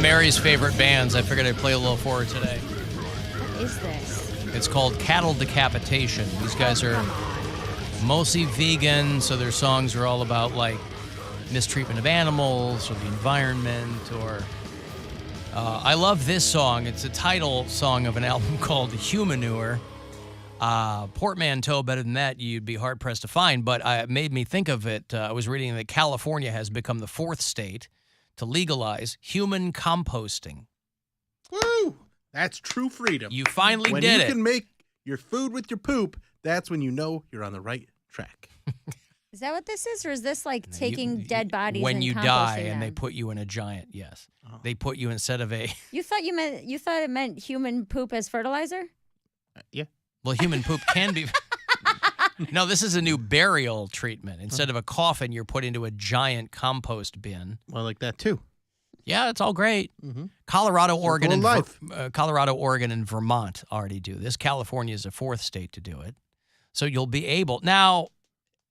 Mary's favorite bands. I figured I'd play a little for her today. What is this? It's called Cattle Decapitation. These guys are mostly vegan, so their songs are all about, like, mistreatment of animals or the environment or... I love this song. It's a title song of an album called Humanure. Portmanteau, better than that, you'd be hard-pressed to find, but it made me think of it. I was reading that California has become the 4th state to legalize human composting. Woo! That's true freedom. You finally when did it. When you can make your food with your poop, that's when you know you're on the right track. Is that what this is, or is this like taking dead bodies when and you composting die them? and they put you in a giant? Yes, they put you instead of a. You thought it meant human poop as fertilizer? Yeah. Well, human poop can be. No, this is a new burial treatment. Instead of a coffin, you're put into a giant compost bin. Well, I like that too. Yeah, it's all great. Mm-hmm. Colorado, Oregon, and Vermont already do this. California is the 4th state to do it. So you'll be able now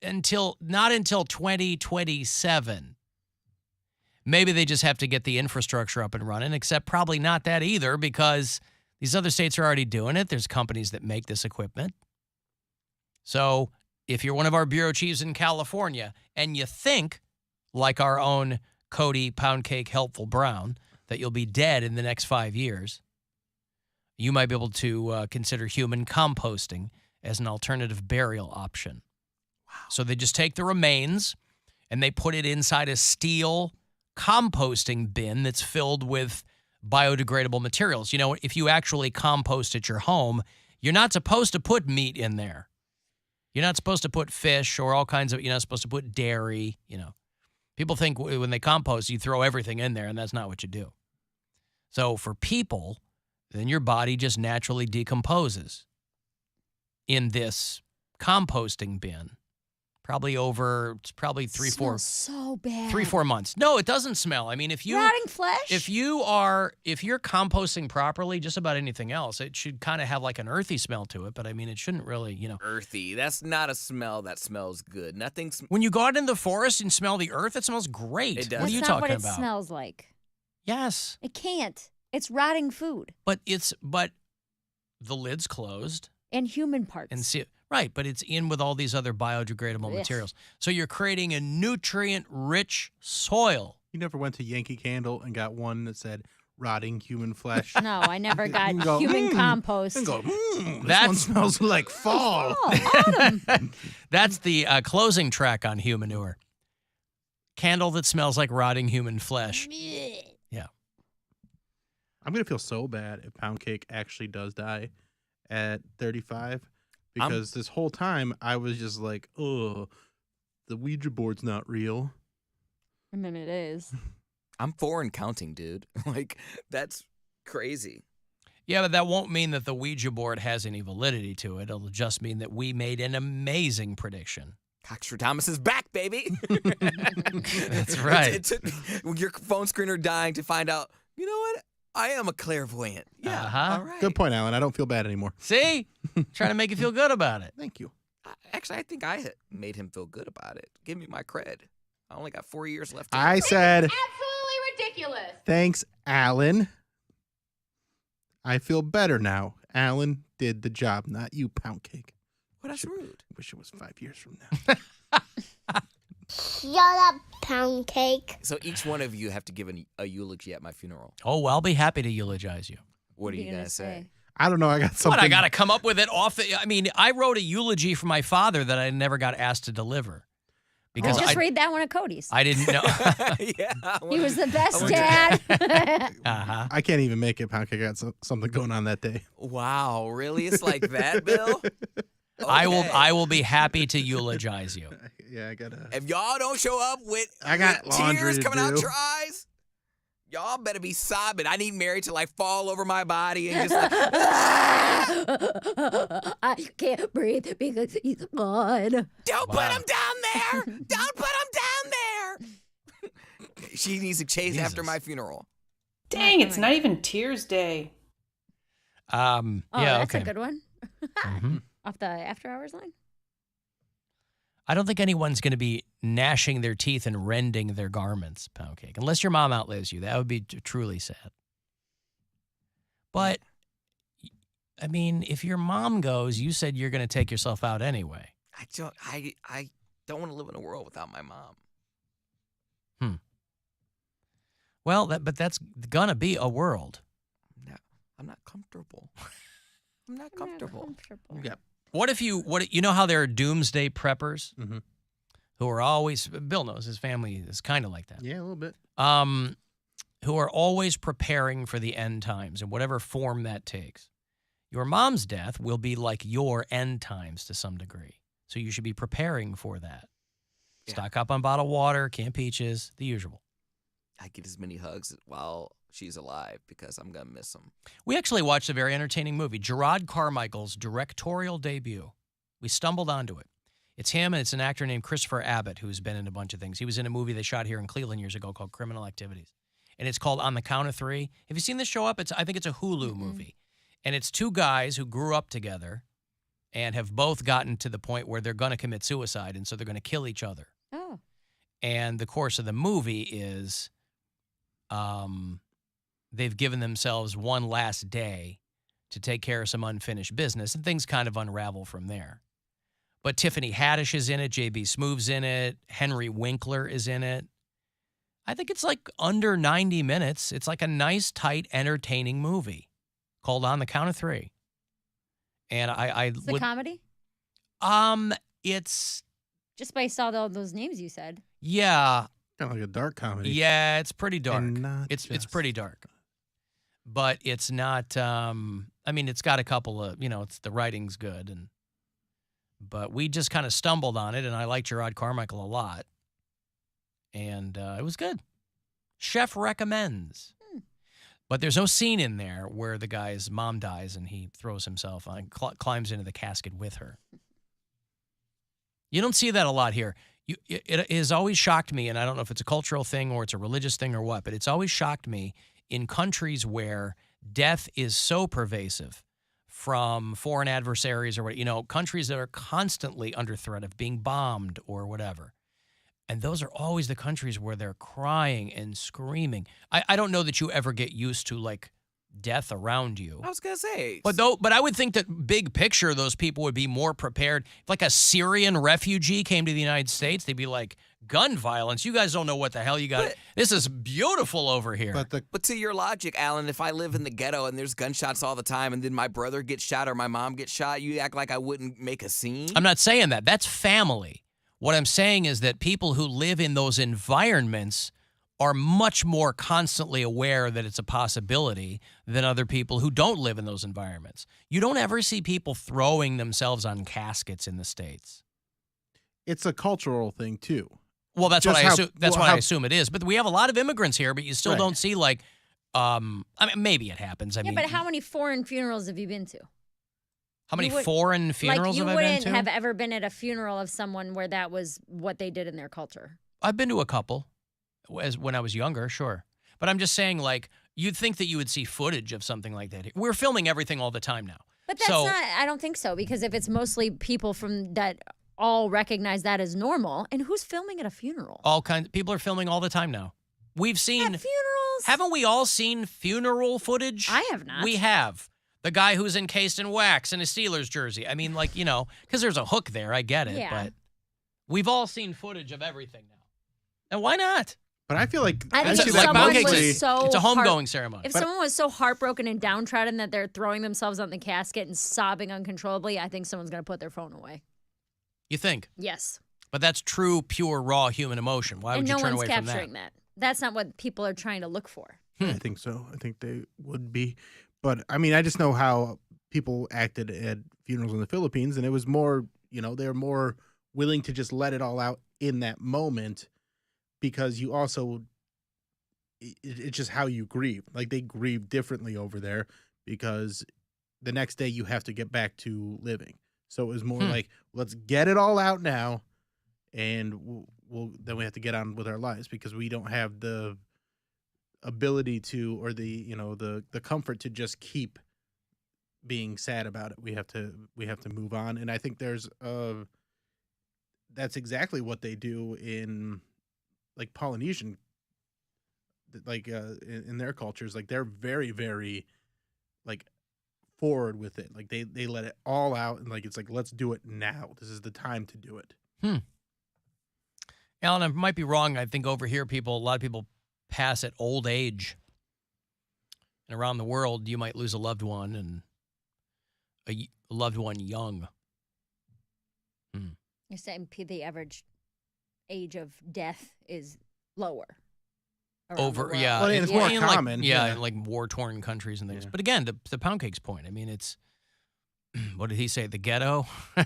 not until 2027. Maybe they just have to get the infrastructure up and running, except probably not that either because these other states are already doing it. There's companies that make this equipment. So if you're one of our bureau chiefs in California and you think, like our own Cody Poundcake Helpful Brown, that you'll be dead in the next 5 years, you might be able to consider human composting as an alternative burial option. Wow. So they just take the remains and they put it inside a steel composting bin that's filled with biodegradable materials. You know, if you actually compost at your home, you're not supposed to put meat in there. You're not supposed to put fish or all kinds of, you're not supposed to put dairy, you know. People think when they compost, you throw everything in there, and that's not what you do. So for people, then your body just naturally decomposes in this composting bin. It's probably 3-4. So bad. 3-4 months. No, it doesn't smell. I mean, rotting flesh. If you're composting properly, just about anything else, it should kind of have like an earthy smell to it. But I mean, it shouldn't really, you know. Earthy. That's not a smell that smells good. When you go out in the forest and smell the earth, it smells great. It does. What are you That's not talking what it about? smells like. Yes. It can't. It's rotting food. But the lid's closed. And human parts. And right, but it's in with all these other biodegradable materials. So you're creating a nutrient-rich soil. You never went to Yankee Candle and got one that said rotting human flesh? No, I never got human compost. And go, this one smells like fall. Autumn. That's the closing track on Humanure. Candle that smells like rotting human flesh. Yeah. I'm going to feel so bad if Poundcake actually does die at 35. Because this whole time, I was just like, oh, the Ouija board's not real. I mean, it is. I'm 4 and counting, dude. Like, that's crazy. Yeah, but that won't mean that the Ouija board has any validity to it. It'll just mean that we made an amazing prediction. Coxter Thomas is back, baby. That's right. It took your phone screener dying to find out, you know what? I am a clairvoyant. Yeah. All right. Good point, Alan. I don't feel bad anymore. See? Trying to make you feel good about it. Thank you. Actually, I think I made him feel good about it. Give me my cred. I only got 4 years left. I said, absolutely ridiculous. Thanks, Alan. I feel better now. Alan did the job, not you, Poundcake. Well, that's rude. Wish it was 5 years from now. Shut up, Poundcake. So each one of you have to give a eulogy at my funeral. Oh, well, I'll be happy to eulogize you. What are you going to say? I don't know. I got something. What, I got to come up with it off the... I mean, I wrote a eulogy for my father that I never got asked to deliver. Because Just read that one at Cody's. I didn't know. Yeah. He was the best dad. Uh-huh. I can't even make it, Poundcake. I got something going on that day. Wow, really? It's like that, Bill? Okay. I will be happy to eulogize you. Yeah, I gotta. If y'all don't show up with I got laundry tears to coming out do. your eyes, y'all better be sobbing. I need Mary to like fall over my body and just like, I can't breathe because he's gone. don't put him down there. Don't put him down there. She needs to chase after my funeral. Dang, it's not even Tears Day. Oh, yeah, that's okay. a good one. Mhm. Off the After Hours line? I don't think anyone's going to be gnashing their teeth and rending their garments, Poundcake, unless your mom outlives you. That would be truly sad. But, I mean, if your mom goes, you said you're going to take yourself out anyway. I don't want to live in a world without my mom. Well, but that's going to be a world. No, I'm not comfortable. I'm not comfortable. Yeah. What if you know how there are doomsday preppers Mm-hmm. who are always, Bill knows his family is kind of like that. Yeah, a little bit. Who are always preparing for the end times in whatever form that takes. Your mom's death will be like your end times to some degree. So you should be preparing for that. Yeah. Stock up on bottled water, canned peaches, the usual. I get as many hugs while she's alive because I'm going to miss them. We actually watched a very entertaining movie, Gerard Carmichael's directorial debut. We stumbled onto it. It's him, and it's an actor named Christopher Abbott, who's been in a bunch of things. He was in a movie they shot here in Cleveland years ago called Criminal Activities. And it's called On the Count of Three. Have you seen this show up? I think it's a Hulu movie. And it's two guys who grew up together and have both gotten to the point where they're going to commit suicide, and so they're going to kill each other. Oh. And the course of the movie is they've given themselves one last day to take care of some unfinished business, and things kind of unravel from there. But Tiffany Haddish is in it, J.B. Smoove's in it, Henry Winkler is in it. I think it's like under 90 minutes. It's like a nice, tight, entertaining movie called On the Count of Three. And It's a comedy? It's Just based on all those names you said. yeah. Kind of like a dark comedy. Yeah, it's pretty dark. And not It's just- pretty dark. But it's not I mean, it's got a couple of, it's the writing's good, but we just kind of stumbled on it, and I like Gerard Carmichael a lot. And it was good. Chef recommends. But there's no scene in there where the guy's mom dies and he throws himself on, climbs into the casket with her. You don't see that a lot here. It has always shocked me, and I don't know if it's a cultural thing or it's a religious thing or what, but it's always shocked me in countries where death is so pervasive from foreign adversaries or what, countries that are constantly under threat of being bombed or whatever. And those are always the countries where they're crying and screaming. I don't know that you ever get used to, like, death around you. I was going to say. But I would think that big picture, those people would be more prepared. If like a Syrian refugee came to the United States, they'd be like, gun violence? You guys don't know what the hell you got. This is beautiful over here. But to your logic, Alan, if I live in the ghetto and there's gunshots all the time and then my brother gets shot or my mom gets shot, you act like I wouldn't make a scene? I'm not saying that. That's family. What I'm saying is that people who live in those environments are much more constantly aware that it's a possibility than other people who don't live in those environments. You don't ever see people throwing themselves on caskets in the States. It's a cultural thing too. Well, that's Just what I how- assume. That's well, what I how- assume it is. But we have a lot of immigrants here, but you still Right. don't see like. I mean, maybe it happens. I mean, But how many foreign funerals have you been to? how many you would- foreign funerals you have I been wouldn't to? have ever been at a funeral of someone where that was what they did in their culture. I've been to a couple, when I was younger, sure. But I'm just saying, like, you'd think that you would see footage of something like that. We're filming everything all the time now. But that's So- not, I don't think so, because if it's mostly people from that all recognize that as normal, and who's filming at a funeral? All kinds. People are filming all the time now. We've seen. At funerals? Haven't we all seen funeral footage? I have not. We have. The guy who's encased in wax in a Steelers jersey. I mean, like, because there's a hook there. I get it. Yeah. But we've all seen footage of everything now. And why not? But I feel like I think It's if like someone Poundcake was Day. so It's a homegoing ceremony. If someone was so heartbroken and downtrodden that they're throwing themselves on the casket and sobbing uncontrollably, I think someone's going to put their phone away. You think? Yes. But that's true, pure, raw human emotion. Why would And you no turn one's away from capturing that? that. That's not what people are trying to look for. I think so. I think they would be. But I mean, I just know how people acted at funerals in the Philippines, and it was more, they're more willing to just let it all out in that moment because you also, it's just how you grieve. Like they grieve differently over there because the next day you have to get back to living. So it was more like, let's get it all out now, and then we have to get on with our lives because we don't have the ability to, or the the comfort to just keep being sad about it. We have to move on. And I think there's that's exactly what they do in like Polynesian, like in their cultures. Like they're very, very like forward with it. Like they let it all out, and like it's like, let's do it now. This is the time to do it. Alan, I might be wrong. I think over here, a lot of people pass at old age. And around the world, you might lose a loved one, and a loved one young. You're saying the average age of death is lower. around the world. Well, and it's more common. In like war-torn countries and things. Yeah. But again, the Poundcake's point. I mean, it's what did he say? The ghetto. I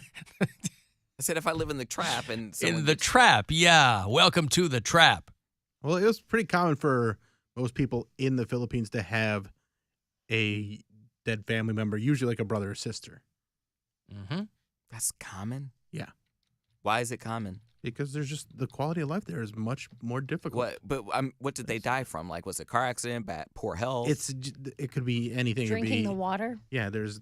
said if I live in the trap and In the trap, yeah. Welcome to the trap. Well, it was pretty common for most people in the Philippines to have a dead family member, usually like a brother or sister. Mm-hmm. That's common? Yeah. Why is it common? Because there's just the quality of life there is much more difficult. What did they die from? Like, was it a car accident, bad, poor health? It could be anything. Drinking the water? Yeah, there's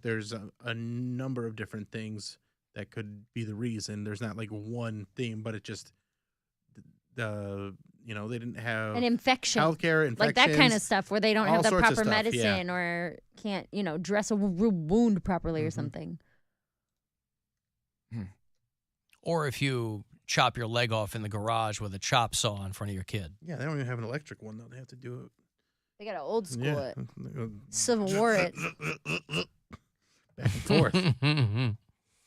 a number of different things that could be the reason. There's not like one theme, but it just they didn't have An infection. healthcare, infections, like that kind of stuff where they don't all have the sorts of proper stuff, medicine yeah. or can't, dress a wound properly or something. Or if you chop your leg off in the garage with a chop saw in front of your kid. Yeah, they don't even have an electric one though. They have to do it. They got to old school Yeah. it. Civil War it. Back and forth.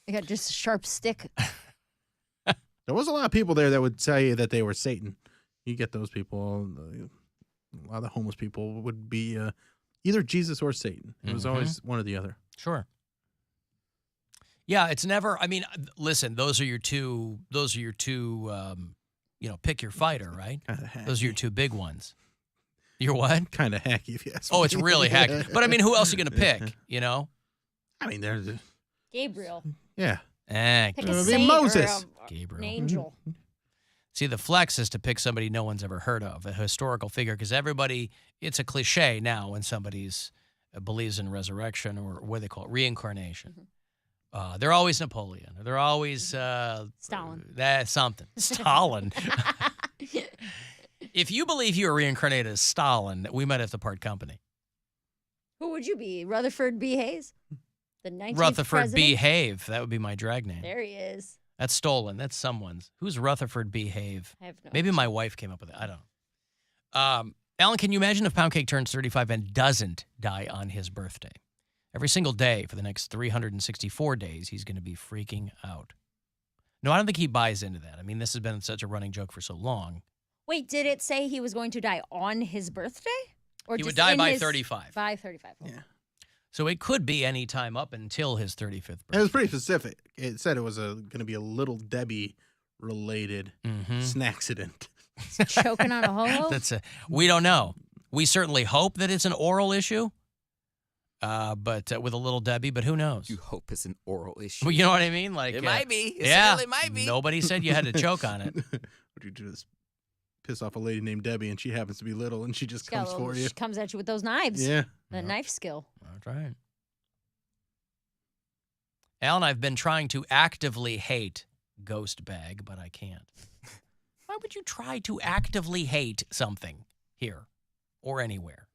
They got just a sharp stick. There was a lot of people there that would say that they were Satan. You get those people. A lot of the homeless people would be either Jesus or Satan. It was always one or the other. Sure. Yeah, it's never. I mean, listen. Those are your two. Pick your fighter, right? Those are your two big ones. Your what? Kind of hacky, if you ask Oh, me. it's really hacky. But I mean, who else are you going to pick? I mean, there's Gabriel. yeah. Pick It a would be saint Moses. or Gabriel. an angel. See, the flex is to pick somebody no one's ever heard of, a historical figure, because it's a cliche now when somebody's believes in resurrection or what they call it, reincarnation. They're always Napoleon. Or they're always Stalin. That's something. Stalin. If you believe you were reincarnated as Stalin, we might have to part company. Who would you be? Rutherford B. Hayes? The 19th Rutherford president? B. Have. That would be my drag name. There he is. That's stolen. That's someone's. Who's Rutherford B. Have? I have no Maybe idea. my wife came up with it. I don't know. Alan, can you imagine if Poundcake turns 35 and doesn't die on his birthday? Every single day for the next 364 days, he's going to be freaking out. No, I don't think he buys into that. I mean, this has been such a running joke for so long. Wait, did it say he was going to die on his birthday? Or He would just die in by his- 35. By 35. Yeah. So it could be any time up until his 35th birthday. It was pretty specific. It said it was going to be a Little Debbie related snacksident. Choking on a ho-ho? We don't know. We certainly hope that it's an oral issue, but with a Little Debbie, but who knows? You hope it's an oral issue. Well, you know what I mean? Like It might be. It yeah, certainly might be. Nobody said you had to choke on it. What you do is piss off a lady named Debbie, and she happens to be little, and she just She's got comes a little- for you. She comes at you with those knives. Yeah. The knife skill. That's right. Alan, I've been trying to actively hate Ghost Bag, but I can't. Why would you try to actively hate something here or anywhere?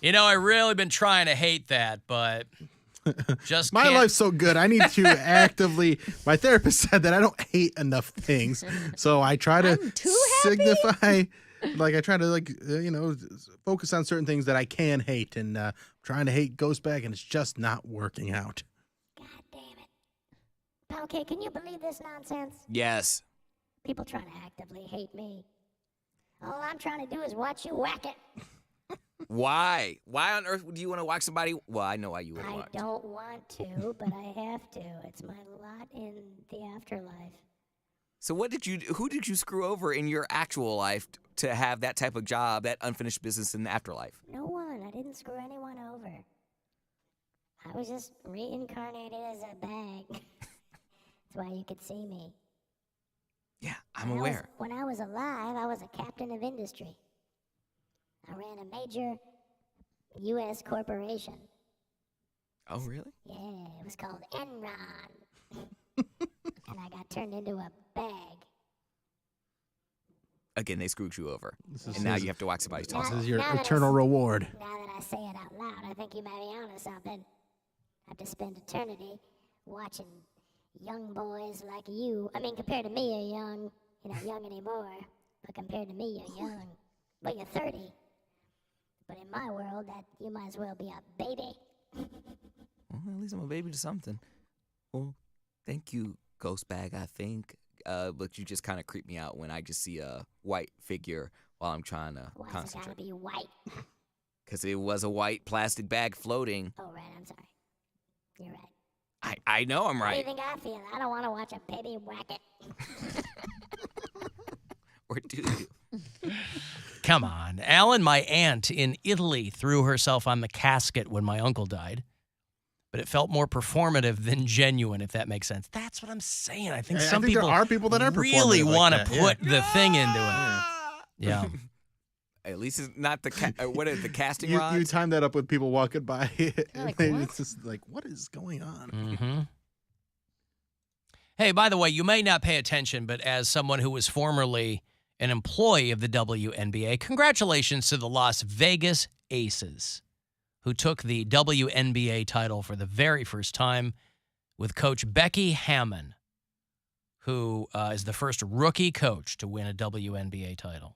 I've really been trying to hate that, but just My can't. life's so good. I need to actively. My therapist said that I don't hate enough things, so I try to I'm too happy? signify. Like I try to focus on certain things that I can hate, and trying to hate Ghost Bag, and it's just not working out. God damn it. Poundcake, can you believe this nonsense? Yes. People trying to actively hate me. All I'm trying to do is watch you whack it. Why? Why on earth do you want to watch somebody? Well, I know why you would I watch. don't want to, but I have to. It's my lot in the afterlife. So who did you screw over in your actual life to have that type of job, that unfinished business in the afterlife? No one. I didn't screw anyone over. I was just reincarnated as a bag. That's why you could see me. Yeah, I'm aware. When I was alive, I was a captain of industry. I ran a major U.S. corporation. Oh, really? Yeah, it was called Enron. And I got turned into a bag. again, they screwed you over. This is And now his- you have to watch somebody toss This it. is your Now that eternal reward. Now that I say it out loud, I think you might be onto something. I have to spend eternity watching young boys like you. I mean, compared to me, you're young. You're not young anymore. But compared to me, you're young. But you're 30. But in my world, that you might as well be a baby. Well, at least I'm a baby to something. Well, thank you, Ghost Bag, I think. But you just kind of creep me out when I just see a white figure while I'm trying to Why's it gotta concentrate. be white? Because it was a white plastic bag floating. Oh, right, I'm sorry. You're right. I know I'm How do you right. think I feel? I don't want to watch a baby whack it. Or do you? Come on. Alan, my aunt in Italy, threw herself on the casket when my uncle died. But it felt more performative than genuine, if that makes sense. That's what I'm saying. I think I some think people there are people that are really performative like want to that, yeah. put the thing into it. Yeah. At least it's not what is the casting You rods? time that up with people walking by. like, and what? it's just like, what is going on? Mm-hmm. Hey, by the way, you may not pay attention, but as someone who was formerly an employee of the WNBA, congratulations to the Las Vegas Aces, who took the WNBA title for the very first time with Coach Becky Hammon, who is the first rookie coach to win a WNBA title.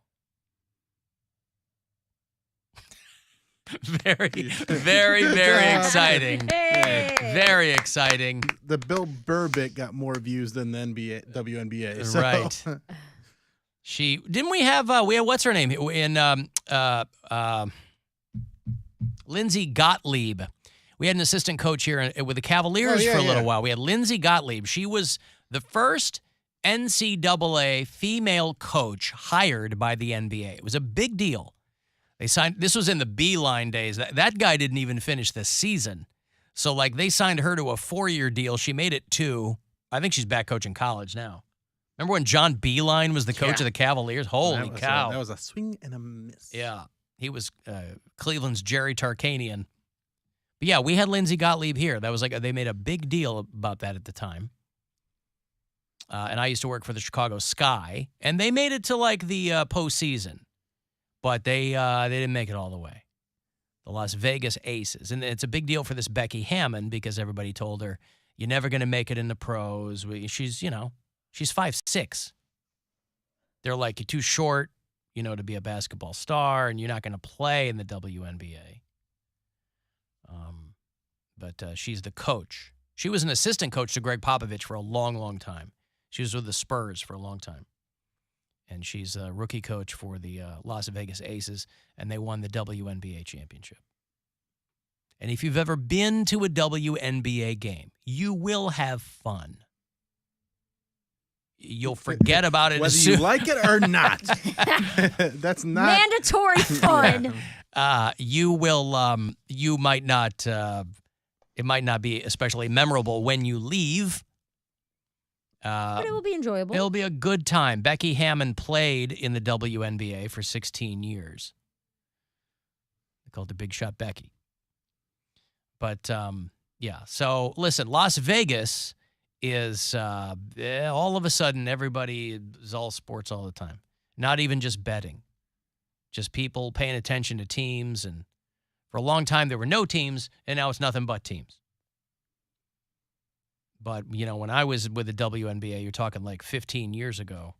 Very, very, very job. exciting. Hey. Very exciting. The Bill Burr bit got more views than the WNBA. So. Right. Didn't we have what's her name in Lindsay Gottlieb. We had an assistant coach here with the Cavaliers for a little while. We had Lindsay Gottlieb. She was the first NCAA female coach hired by the NBA. It was a big deal. They signed. This was in the Beeline days. That guy didn't even finish the season. So, like, they signed her to a 4-year deal. She made it 2. I think she's back coaching college now. Remember when John Beeline was the coach of the Cavaliers? Holy cow. That was a swing and a miss. Yeah. He was Cleveland's Jerry Tarkanian. But, yeah, we had Lindsay Gottlieb here. That was like they made a big deal about that at the time. And I used to work for the Chicago Sky. And they made it to, like, the postseason. But they didn't make it all the way. The Las Vegas Aces. And it's a big deal for this Becky Hammon because everybody told her, you're never going to make it in the pros. She's 5'6". They're like, you're too short, to be a basketball star, and you're not going to play in the WNBA. But she's the coach. She was an assistant coach to Greg Popovich for a long, long time. She was with the Spurs for a long time. And she's a rookie coach for the Las Vegas Aces, and they won the WNBA championship. And if you've ever been to a WNBA game, you will have fun. You'll forget about it Whether as soon. you like it or not. That's not Mandatory fun. You will. You might not. It might not be especially memorable when you leave. But it will be enjoyable. It'll be a good time. Becky Hammon played in the WNBA for 16 years. They called her Big Shot Becky. But, yeah. So, listen, Las Vegas is all of a sudden everybody is all sports all the time. Not even just betting. Just people paying attention to teams. And for a long time, there were no teams, and now it's nothing but teams. But, when I was with the WNBA, you're talking like 15 years ago,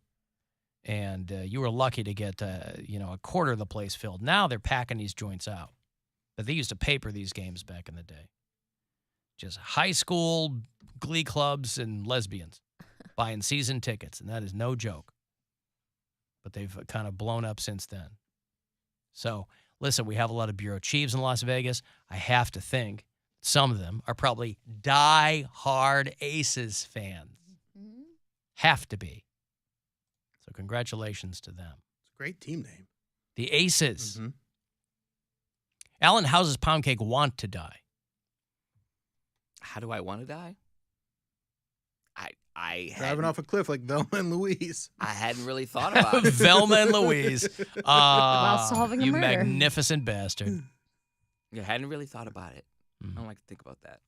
and you were lucky to get, a quarter of the place filled. Now they're packing these joints out. But they used to paper these games back in the day. Just high school glee clubs and lesbians buying season tickets, and that is no joke. But they've kind of blown up since then. So, listen, we have a lot of bureau chiefs in Las Vegas. I have to think some of them are probably die-hard Aces fans. Mhm. Have to be. So congratulations to them. It's a great team name. The Aces. Mm-hmm. Alan, how does Poundcake want to die? How do I want to die? I Driving off a cliff like Velma and Louise. I hadn't really thought about it. Velma and Louise. While solving a you murder. magnificent bastard. I hadn't really thought about it. I Mhm. don't like to think about that.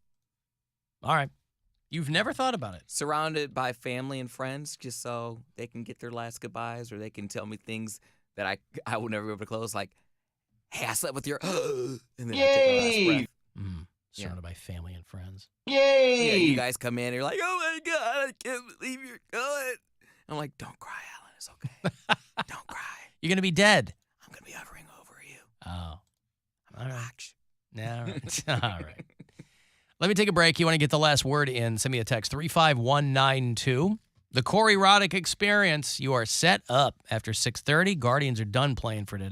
All right. You've never thought about it. Surrounded by family and friends, just so they can get their last goodbyes, or they can tell me things that I will never be able to close. Like, hey, I slept with your, and then I take my last breath. Surrounded by family and friends. Yeah, you guys come in, and you're like, oh my God, I can't believe you're going. I'm like, don't cry, Alan. It's okay. Don't cry. You're going to be dead. I'm going to be hovering over you. Oh. I'm a rock. Yeah, all right. All right. Let me take a break. You want to get the last word in, send me a text, 35192. The Corey Roddick Experience. You are set up after 6:30. Guardians are done playing for today.